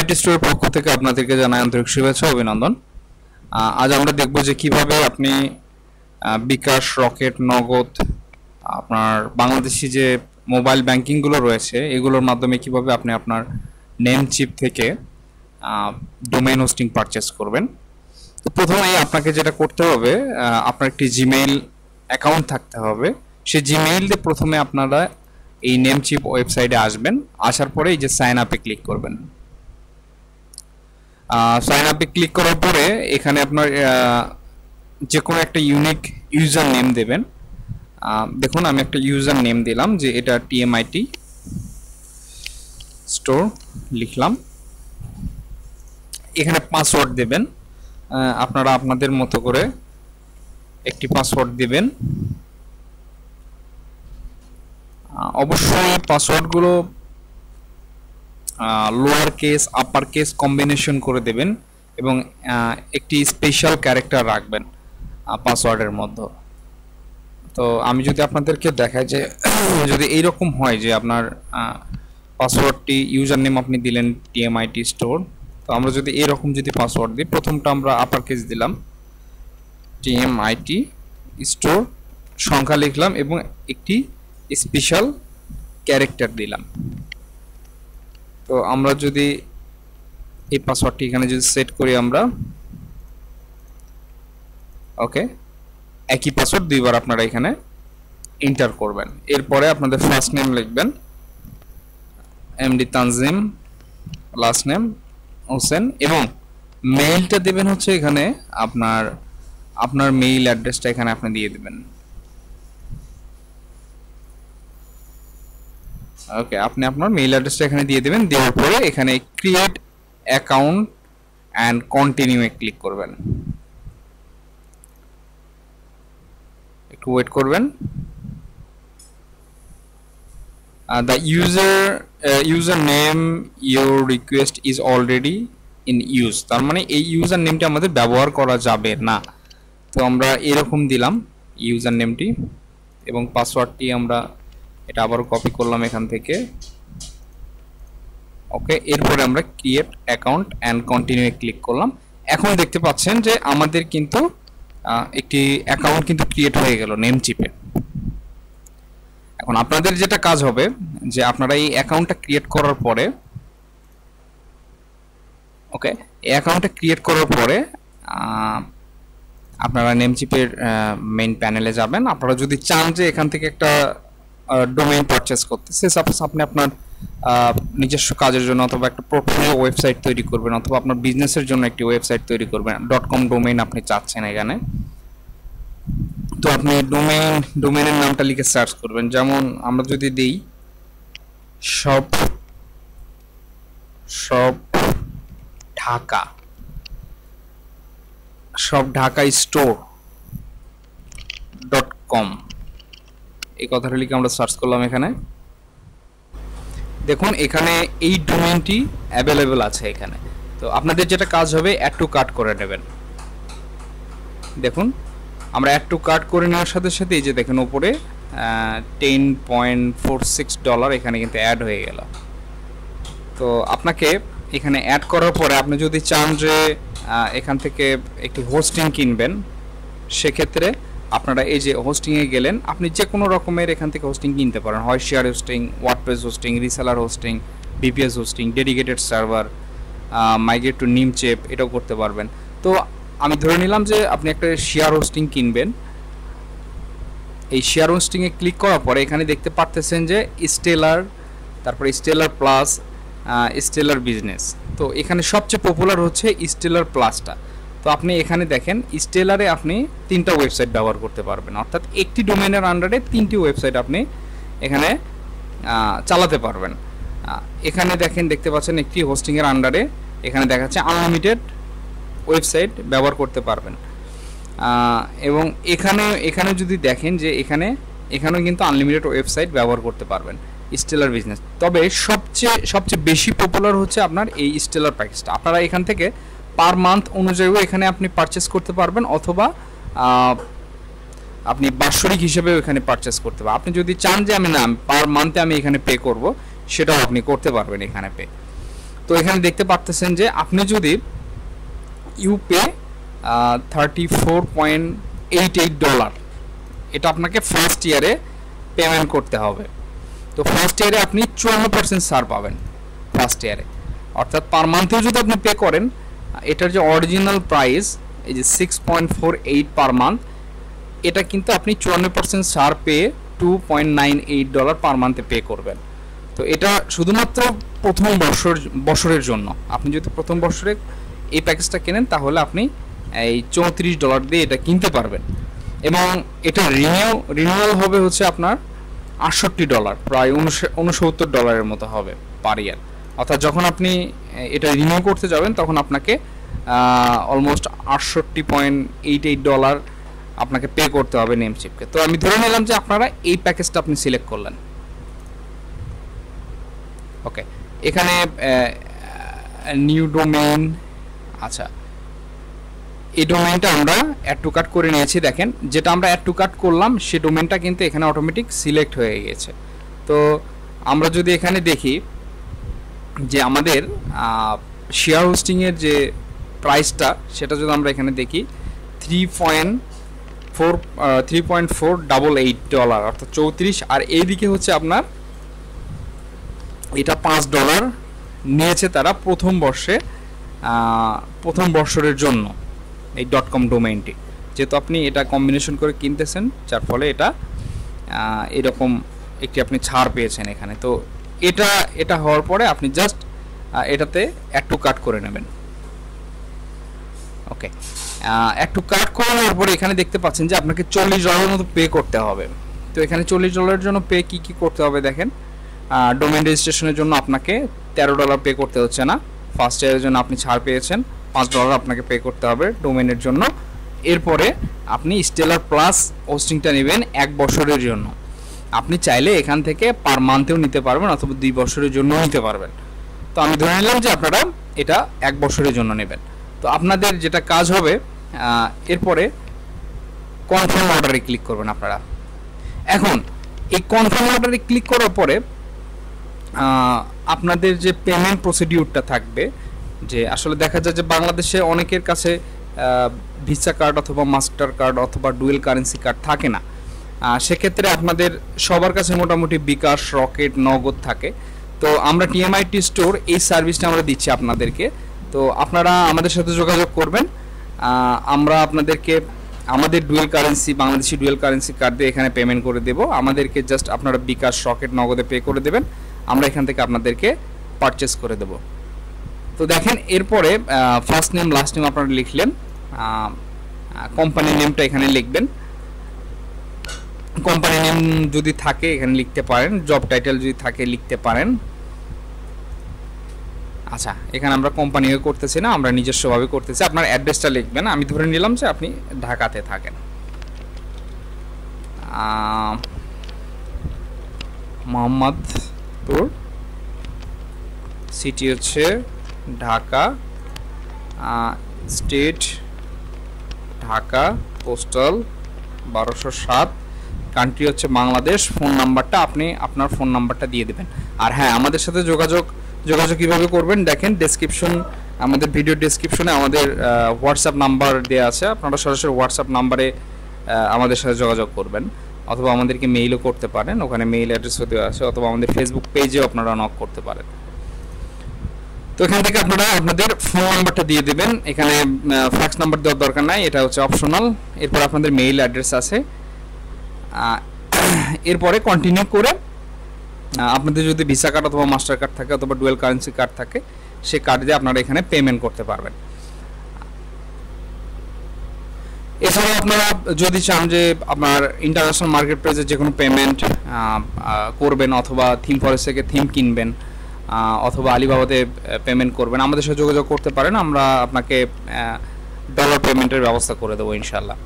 নামেটি স্টোরের পক্ষ থেকে আপনাদেরকে জানাই আন্তরিক শুভেচ্ছা ও অভিনন্দন। আজ আমরা দেখব যে কিভাবে আপনি বিকাশ, রকেট, নগদ, আপনার বাংলাদেশি যে মোবাইল ব্যাংকিংগুলো রয়েছে এগুলোর মাধ্যমে কিভাবে আপনি আপনার নেমচিপ থেকে ডোমেইন হোস্টিং পারচেস করবেন। তো প্রথমেই আপনাকে যেটা করতে হবে, আপনার একটি জিমেইল অ্যাকাউন্ট থাকতে হবে। সেই জিমেইল দিয়ে প্রথমে আপনারা এই নেমচিপ ওয়েবসাইটে আসবেন। আসার পরে এই যে সাইন আপে ক্লিক করবেন। সাইন আপে ক্লিক করার পরে এখানে আপনার যে কোনো একটা ইউনিক ইউজার নেম দেবেন। দেখুন আমি একটা ইউজার নেম দিলাম যে এটা টিএমআইটি স্টোর লিখলাম। এখানে পাসওয়ার্ড দেবেন, আপনারা আপনাদের মতো করে একটি পাসওয়ার্ড দিবেন। অবশ্যই পাসওয়ার্ডগুলো lower case upper case combination করে দেবেন এবং একটি স্পেশাল ক্যারেক্টার রাখবেন পাসওয়ার্ডের মধ্যে। তো আমি যদি আপনাদেরকে দেখাই যে যদি এইরকম হয় যে আপনার পাসওয়ার্ডটি ইউজার নেম আপনি দিলেন টিএমআইটি স্টোর, তো আমরা যদি এরকম যদি পাসওয়ার্ড দিই, প্রথমটা আমরা আপার কেস দিলাম টিএমআইটি স্টোর, সংখ্যা লিখলাম এবং একটি স্পেশাল ক্যারেক্টার দিলাম। তো আমরা যদি এই পাসওয়ার্ডটি এখানে যদি সেট করি আমরা, ওকে, একই পাসওয়ার্ড দুইবার আপনারা এখানে এন্টার করবেন। এরপরে আপনাদের ফার্স্ট নেম লিখবেন MD Tanzim, last name Hossain এবং মেইলটা দেবেন হচ্ছে এখানে আপনার মেইল অ্যাড্রেসটা এখানে আপনি দিয়ে দিবেন। ওকে, আপনি আপনার মেইল অ্যাড্রেসটা এখানে দিয়ে দেবেন। দেওয়ার পরে এখানে create account and continue A click করবেন। একটু ওয়েট করবেন। The user name your request is already in use, তার মানে এই ইউজার নেমটি আমাদের ব্যবহার করা যাবে না। তো আমরা এরকম দিলাম ইউজার নেমটি এবং পাসওয়ার্ডটি আমরা এটা আবার কপি করলাম এখান থেকে। ওকে, এরপরে আমরা create account and continue click করলাম। এখন দেখতে পাচ্ছেন যে আমাদের কিন্তু একটি অ্যাকাউন্ট কিন্তু ক্রিয়েট হয়ে গেল নেমচিপে। এখন আপনাদের যেটা কাজ হবে যে আপনারা এই অ্যাকাউন্টটা ক্রিয়েট করার পরে, ওকে, এই অ্যাকাউন্টটা ক্রিয়েট করার পরে আপনারা নেমচিপের মেইন প্যানেলে যাবেন। আপনারা যদি চান যে এখান থেকে একটা ডোমেইন পারচেস করতে, সে সাপোজ আপনি আপনার নিজস্ব কাজের জন্য অথবা একটা পোর্টফোলিও ওয়েবসাইট তৈরি করবেন অথবা আপনার বিজনেসের জন্য একটি ওয়েবসাইট তৈরি করবেন, .com ডোমেইন আপনি চাচ্ছেন এখানে, তো আপনি ডোমেইনের নামটা লিখে সার্চ করবেন। যেমন আমরা যদি দেই সব ঢাকা store.com, এই কথাটা লিখে আমরা সার্চ করলাম এখানে। দেখুন এখানে এই ডোমেইনটি অ্যাভেলেবল আছে এখানে। তো আপনাদের যেটা কাজ হবে অ্যাড টু কার্ট করে নেবেন। দেখুন আমরা অ্যাড টু কার্ট করে নেওয়ার সাথে সাথে এই যে দেখেন উপরে $10.46 এখানে কিন্তু অ্যাড হয়ে গেল। তো আপনাকে এখানে অ্যাড করার পরে আপনি যদি চান যে এখান থেকে একটি হোস্টিং কিনবেন, সেক্ষেত্রে আপনারা এই যে হোস্টিংয়ে গেলেন, আপনি যে কোনো রকমের এখান থেকে হোস্টিং কিনতে পারেন, হয় share hosting, WordPress hosting, reseller hosting, VPS hosting, dedicated server, migrate to Namecheap, এটাও করতে পারবেন। তো আমি ধরে নিলাম যে আপনি একটা শেয়ার হোস্টিং কিনবেন। এই শেয়ার হোস্টিংয়ে ক্লিক করার পরে এখানে দেখতে পারতেছেন যে স্টেলার, তারপরে স্টেলার প্লাস, স্টেলার বিজনেস। তো এখানে সবচেয়ে পপুলার হচ্ছে স্টেলার প্লাসটা। তো আপনি এখানে দেখেন স্টেলারে আপনি 3টা ওয়েবসাইট ব্যবহার করতে পারবেন, অর্থাৎ একটি ডোমেইনের আন্ডারে 3টি ওয়েবসাইট আপনি এখানে চালাতে পারবেন। এখানে দেখতে পাচ্ছেন একটি হোস্টিংয়ের আন্ডারে এখানে দেখাচ্ছে আনলিমিটেড ওয়েবসাইট ব্যবহার করতে পারবেন। এবং এখানে যদি দেখেন যে এখানেও কিন্তু আনলিমিটেড ওয়েবসাইট ব্যবহার করতে পারবেন স্টেলার বিজনেস। তবে সবচেয়ে বেশি পপুলার হচ্ছে আপনার এই স্টেলার প্যাকেজটা। আপনারা এখান থেকে পার মান্থ অনুযায়ীও এখানে আপনি পারচেস করতে পারবেন অথবা আপনি বাৎসরিক হিসেবেও এখানে পারচেস করতে পারবেন। আপনি যদি চান যে আমি পার মান্থে আমি এখানে পে করব, সেটাও আপনি করতে পারবেন এখানে পে। তো এখানে দেখতে পাচ্ছেন যে আপনি যদি ইউপে $34.88, এটা আপনাকে ফার্স্ট ইয়ারে পেমেন্ট করতে হবে। তো ফার্স্ট ইয়ারে আপনি 54% ছাড় পাবেন ফার্স্ট ইয়ারে, অর্থাৎ পার মান্থেও যদি আপনি পে করেন, এটার যে অরিজিনাল প্রাইস এই যে 6.48 পার মান্থ, এটা কিন্তু আপনি 54% ছাড় পেয়ে $2.98 পার মান্থে পে করবেন। তো এটা শুধুমাত্র প্রথম বছরের জন্য। আপনি যদি প্রথম বছরে এই প্যাকেজটা কেনেন তাহলে আপনি এই $34 দিয়ে এটা কিনতে পারবেন, এবং এটা রিনিউয়াল হবে হচ্ছে আপনার $68, প্রায় $69 মতো হবে পার ইয়ার। অর্থাৎ যখন আপনি এটা রিনিউ করতে যাবেন তখন আপনাকে অলমোস্ট $68.88 আপনাকে পে করতে হবে নেমচিপকে। তো আমি ধরে নিলাম যে আপনারা এই প্যাকেজটা আপনি সিলেক্ট করলেন। ওকে, এখানে নিউ ডোমেইন, আচ্ছা এই ডোমেইনটা আমরা অ্যাড টু কার্ট করে নিয়েছি। দেখেন যেটা আমরা অ্যাড টু কার্ট করলাম সেই ডোমেইনটা কিন্তু এখানে অটোমেটিক সিলেক্ট হয়ে গেছে। তো আমরা যদি এখানে দেখি যে আমাদের শেয়ার হোস্টিংয়ের যে প্রাইসটা সেটা যদি আমরা এখানে দেখি $3.488, অর্থাৎ 34, আর এইদিকে হচ্ছে আপনার এটা $5 নিয়েছে তারা প্রথম বছরের জন্য এই .com ডোমেইনটি, যেহেতু আপনি এটা কম্বিনেশন করে কিনতেছেন যার ফলে এটা এরকম একটি আপনি ছাড় পেয়েছেন এখানে। তো এটা হওয়ার পরে আপনি জাস্ট এটাতে অ্যাড টু কার্ট করে নেবেন। ওকে, অ্যাড টু কার্ট করানোর পরে এখানে দেখতে পাচ্ছেন যে আপনাকে $40 মতো পে করতে হবে। তো এখানে $40 জন্য পে কি করতে হবে দেখেন। ডোমেইন রেজিস্ট্রেশনের জন্য আপনাকে $13 পে করতে হচ্ছে না, ফার্স্ট ইয়ারের জন্য আপনি ছাড় পেয়েছেন, $5 আপনাকে পে করতে হবে ডোমেইনের জন্য। এরপরে আপনি স্টেলার প্লাস হোস্টিংটা নেবেন 1 বছরের জন্য। আপনি চাইলে এখান থেকে পার মান্থেও নিতে পারবেন অথবা 2 বছরের জন্য নিতে পারবেন। তো আমি ধরে নিলাম যে আপনারা এটা 1 বছরের জন্য নেবেন। তো আপনাদের যেটা কাজ হবে, এরপরে কনফার্ম অর্ডারে ক্লিক করবেন আপনারা। এখন এই কনফার্ম অর্ডারে ক্লিক করার পরে আপনাদের যে পেমেন্ট প্রসিডিউরটা থাকবে, যে আসলে দেখা যায় যে বাংলাদেশে অনেকের কাছে ভিসা কার্ড অথবা মাস্টার কার্ড অথবা ডুয়েল কারেন্সি কার্ড থাকে না। সেক্ষেত্রে আপনাদের সবার কাছে মোটামুটি বিকাশ, রকেট, নগদ থাকে। তো আমরা টিএমআইটি স্টোর এই সার্ভিসটা আমরা দিচ্ছি আপনাদেরকে। তো আপনারা আমাদের সাথে যোগাযোগ করবেন, আমরা আপনাদেরকে আমাদের dual currency, Bangladeshi dual currency card দিয়ে এখানে পেমেন্ট করে দেব। আমাদেরকে জাস্ট আপনারা বিকাশ, রকেট, নগদে পে করে দেবেন, আমরা এখান থেকে আপনাদেরকে পারচেস করে দেব। তো দেখেন এরপরে ফার্স্ট নেম লাস্ট নেম আপনারা লিখলেন, কোম্পানি নেমটা এখানে লিখবেন। কোম্পানি নেম যদি থাকে এখানে লিখতে পারেন, জব টাইটেল যদি থাকে লিখতে পারেন। আচ্ছা, এখানে আমরা কোম্পানিও করতেছি না, আমরা নিজস্বভাবে করতেছি। আপনার অ্যাড্রেসটা লিখবেন। আমি ধরে নিলাম যে আপনি ঢাকাতে থাকেন, মোহাম্মদপুর, সিটি হচ্ছে Dhaka, state Dhaka, postal 1207, country হচ্ছে বাংলাদেশ। ফোন নাম্বারটা আপনি আপনার ফোন নাম্বারটা দিয়ে দেবেন। আর হ্যাঁ, আমাদের সাথে যোগাযোগ কীভাবে করবেন দেখেন, আমাদের ভিডিও ডেসক্রিপশনে আমাদের হোয়াটসঅ্যাপ নাম্বার দেওয়া আছে। আপনারা সরাসরি হোয়াটসঅ্যাপ নাম্বারে আমাদের সাথে যোগাযোগ করবেন, অথবা আমাদেরকে মেইলও করতে পারেন, ওখানে মেইল অ্যাড্রেসও দেওয়া আছে, অথবা আমাদের ফেসবুক পেজেও আপনারা নক করতে পারেন। তো এখান থেকে আপনারা আপনাদের ফোন নাম্বারটা দিয়ে দেবেন। এখানে ফ্যাক্স নাম্বার দেওয়ার দরকার নাই, এটা হচ্ছে অপশনাল। এরপর আপনাদের মেইল অ্যাড্রেস আছে। এরপরে কন্টিনিউ করে আপনাদের যদি ভিসা কার্ড অথবা মাস্টার কার্ড থাকে অথবা ডুয়েল কারেন্সি কার্ড থাকে, সেই কার্ড দিয়ে আপনারা এখানে পেমেন্ট করতে পারবেন। এছাড়াও আপনারা যদি চান যে আপনার ইন্টারন্যাশনাল মার্কেট প্লেসে যে কোনো পেমেন্ট করবেন, অথবা থিম ফরেস্ট থেকে থিম কিনবেন, অথবা আলিবাবাতে পেমেন্ট করবেন, আমাদের সাথে যোগাযোগ করতে পারেন। আমরা আপনাকে ডলার পেমেন্টের ব্যবস্থা করে দেবো ইনশাল্লাহ।